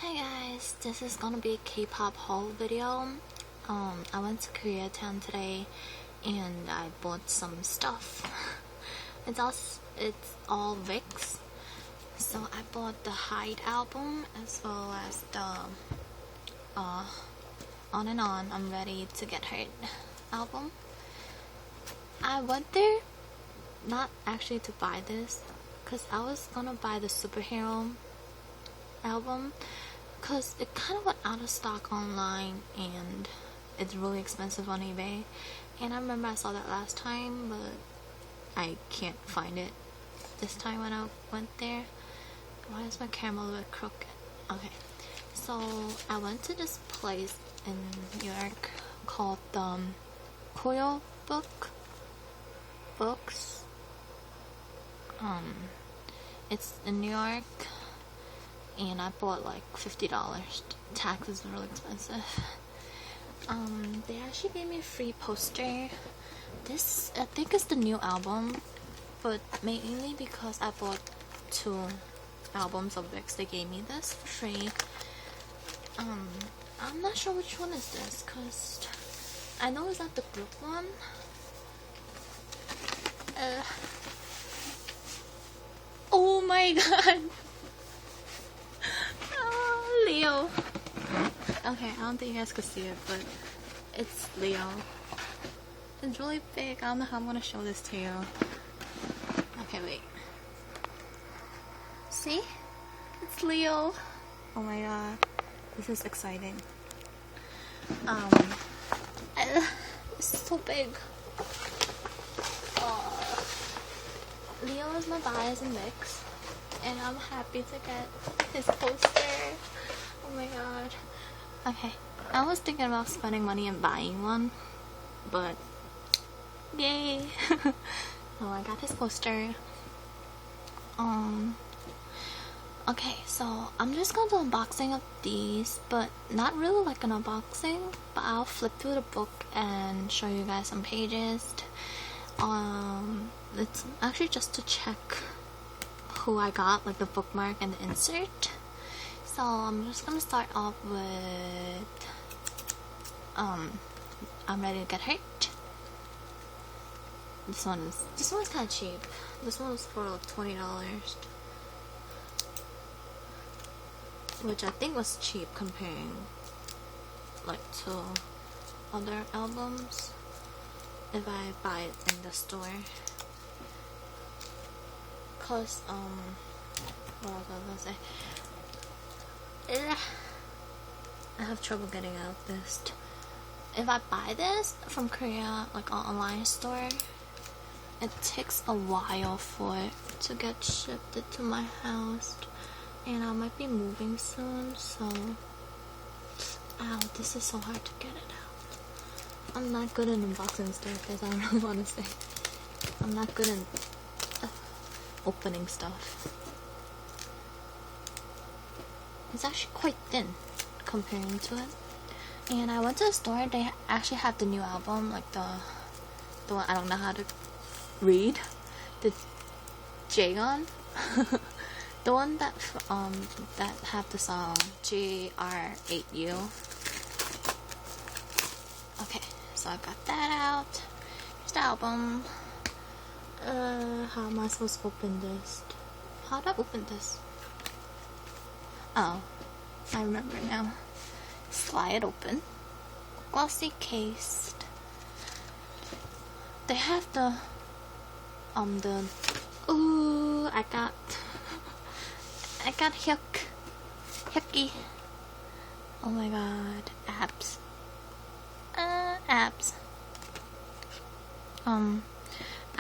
Hey guys, this is gonna be a K-pop haul video. I went to Koreatown today and I bought some stuff. It's all Vixx. So I bought the Hide album as well as the On and On, I'm Ready to Get Hurt album. I went there not actually to buy this, cause I was gonna buy the superhero album because it kind of went out of stock online and it's really expensive on eBay, and I remember I saw that last time but I can't find it this time when I went there. Why is my camera a little bit crooked? Okay, so I went to this place in New York called Koyo Books. It's in New York and I bought like $50. Tax is really expensive. They actually gave me a free poster. This, I think, is the new album, but mainly because I bought 2 albums of Vixx, they gave me this for free. I'm not sure which one is this, cause I know it's not the group one. Oh my god. Leo. Okay, I don't think you guys could see it, but it's Leo. It's really big. I don't know how I'm gonna show this to you. Okay, wait. See? It's Leo. Oh my god. This is exciting. It's so big. Leo is my bias in Vixx, and I'm happy to get his poster. Oh my god. Okay, I was thinking about spending money and buying one, but yay. Oh, I got his poster. Okay, so I'm just gonna do an unboxing of these, but not really like an unboxing, but I'll flip through the book and show you guys some pages. It's actually just to check who I got, like the bookmark and the insert. So I'm just gonna start off with I'm Ready to Get Hurt. This one's kind of cheap. This one was for like $20, which I think was cheap comparing like to other albums if I buy it in the store. Cause what was I gonna say? I have trouble getting out of this. If I buy this from Korea, like an online store, it takes a while for it to get shipped to my house, and I might be moving soon, so ow, this is so hard to get it out. I'm not good in unboxing stuff, as I really want to say. I'm not good in opening stuff. It's actually quite thin comparing to it. And I went to the store, they actually had the new album, like the one I don't know how to read, the Jaegon. The one that have the song GR8U. Okay, so I got that out. Here's the album. How am I supposed to open this? How do I open this? Oh, I remember now. Slide open. Glossy cased. They have ooh, I got hyukkie. Oh my god, abs. Abs.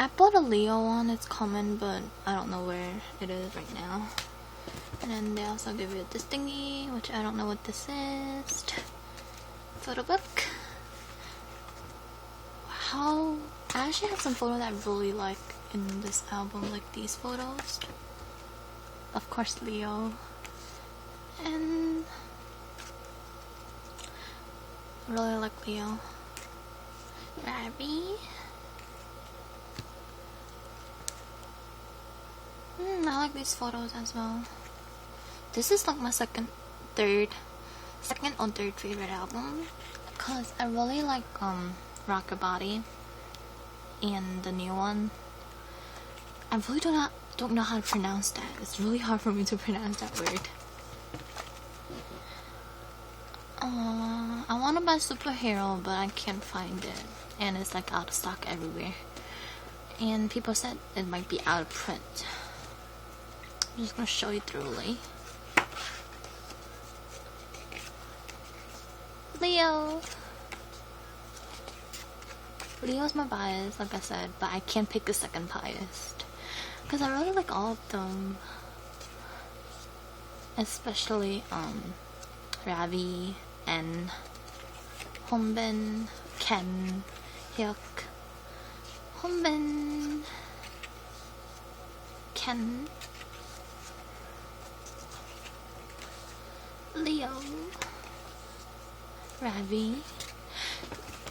I bought a Leo one, it's common, but I don't know where it is right now. And then they also give you this thingy, which I don't know what this is. Photo book. Wow. I actually have some photos that I really like in this album, like these photos. Of course, Leo. And really like Leo. Ravi. I like these photos as well. This is like my second second or third favorite album, cause I really like Rock Your Body and the new one. I really don't know how to pronounce that. It's really hard for me to pronounce that word. I want to buy Superhero, but I can't find it, and it's like out of stock everywhere. And people said it might be out of print. I'm just gonna show you thoroughly. Leo's my bias, like I said, but I can't pick the second biased because I really like all of them, especially Ravi and Hongbin, Ken, Hyuk, Hongbin, Ken, Leo, Ravi.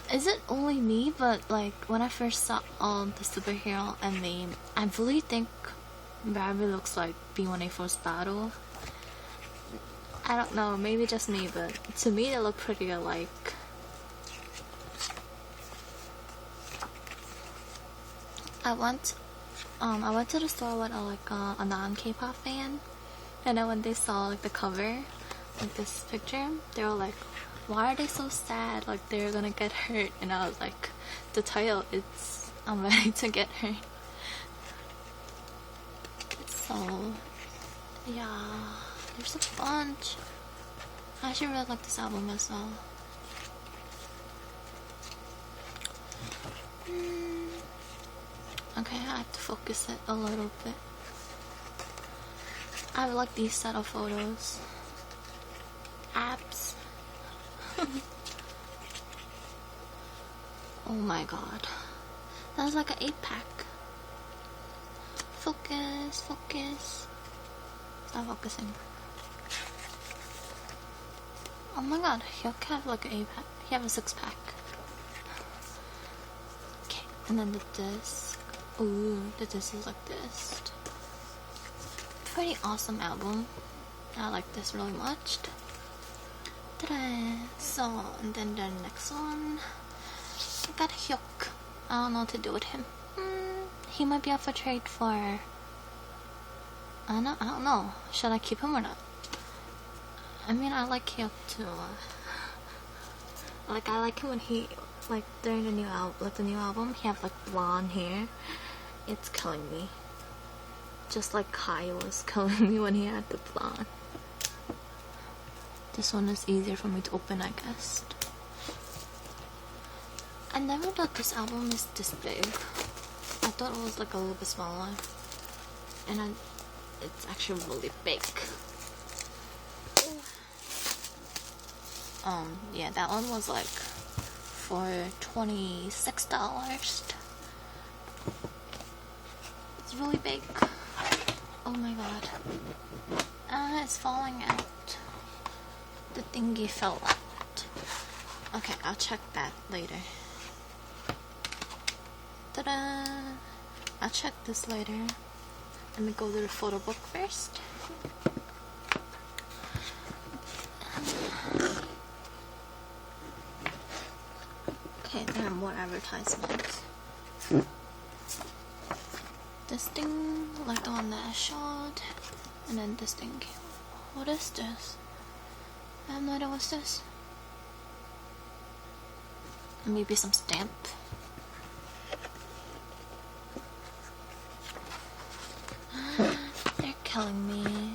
Is it only me, but like when I first saw the Superhero and name, I really think Ravi looks like B1A4's Battle. I don't know, maybe just me, but to me they look pretty alike. I went to the store with a non-K-pop fan, and then when they saw like the cover, like this picture, they were like, why are they so sad? Like they're gonna get hurt. And I was like, the title, it's I'm ready to get hurt. So yeah, there's a bunch. I actually really like this album as well. Okay, I have to focus it a little bit. I like these set of photos. Abs. Oh my god. That's like an 8-pack. Focus, focus. Stop focusing. Oh my god, he'll have like an 8-pack. He have a 6-pack. Okay, and then the disc. Ooh, the disc is like this. Pretty awesome album. I like this really much. Ta-da! So, and then the next one, I got Hyuk. I don't know what to do with him. He might be up for trade for. I don't know. Should I keep him or not? I mean, I like Hyuk too. Like, I like him when he, like, during the new album, he had like blonde hair. It's killing me. Just like Kai was killing me when he had the blonde. This one is easier for me to open, I guess. I never thought this album is this big. I thought it was like a little bit smaller. And it's actually really big. Yeah, that one was like for $26. It's really big. Oh my god. It's falling out. The thingy fell out. Okay, I'll check that later. Ta-da! I'll check this later. Let me go to the photo book first. Okay, there are more advertisements. This thing, like the one that I showed, and then this thing. What is this? I have no idea what's this. Maybe some stamp. They're killing me.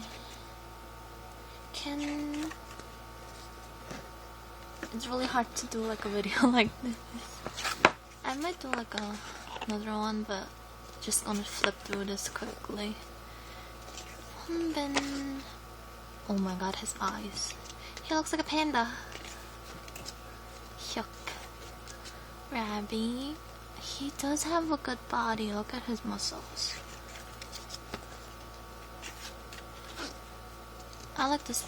It's really hard to do like a video like this. I might do like another one, but just gonna flip through this quickly. Hongbin. Oh my god, his eyes. He looks like a panda. Hyuk. Ravi. He does have a good body. Look at his muscles. I like this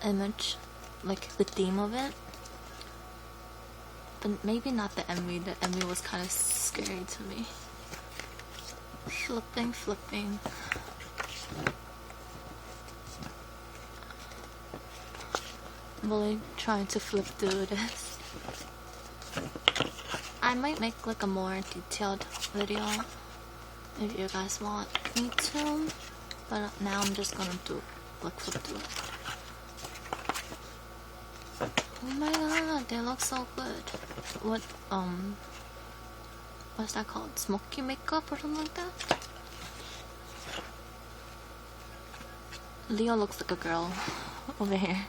image, like the theme of it. But maybe not the MV. The MV was kind of scary to me. Flipping. really trying to flip through this. I might make like a more detailed video if you guys want me to, but now I'm just gonna do like flip through it. Oh my god, they look so good. What's that called? Smoky makeup or something like that? Leo looks like a girl over here.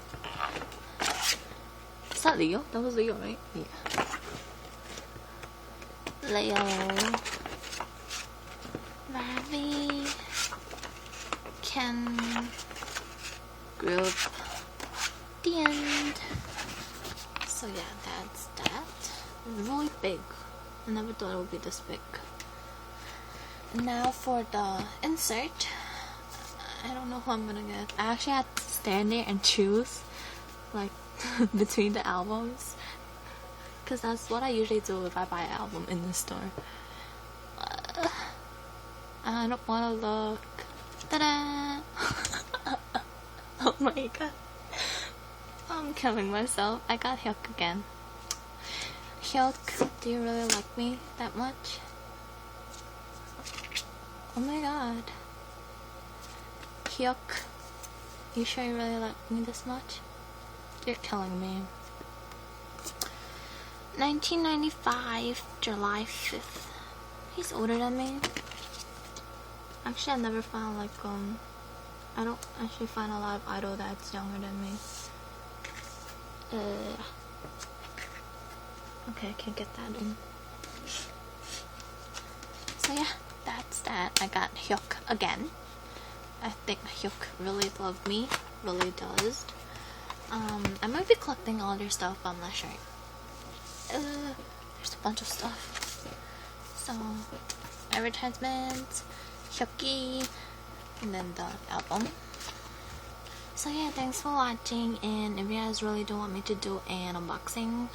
Is that Leo? That was Leo, right? Yeah. Leo. Ravi. Ken. Group. The end. So yeah, that's that. Really big. I never thought it would be this big. Now for the insert. I don't know who I'm gonna get. I actually had to stand there and choose like between the albums, because that's what I usually do if I buy an album in the store. I don't wanna look. Ta-da! Oh my god. I'm killing myself. I got Hyuk again. Hyuk, do you really like me that much? Oh my god. Hyuk, you sure you really like me this much? You're killing me. 1995, July 5th. He's older than me. Actually, I never found like, I don't actually find a lot of idol that's younger than me. Okay, I can't get that in. So yeah, that's that. I got Hyuk again. I think Hyuk really loved me. Really does. I might be collecting all their stuff, but I'm not sure. There's a bunch of stuff. So, advertisements, hyukkie, and then the album. So yeah, thanks for watching, and if you guys really do want me to do an unboxing,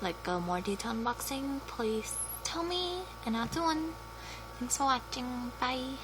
like a more detailed unboxing, please tell me and I'll do one. Thanks for watching. Bye.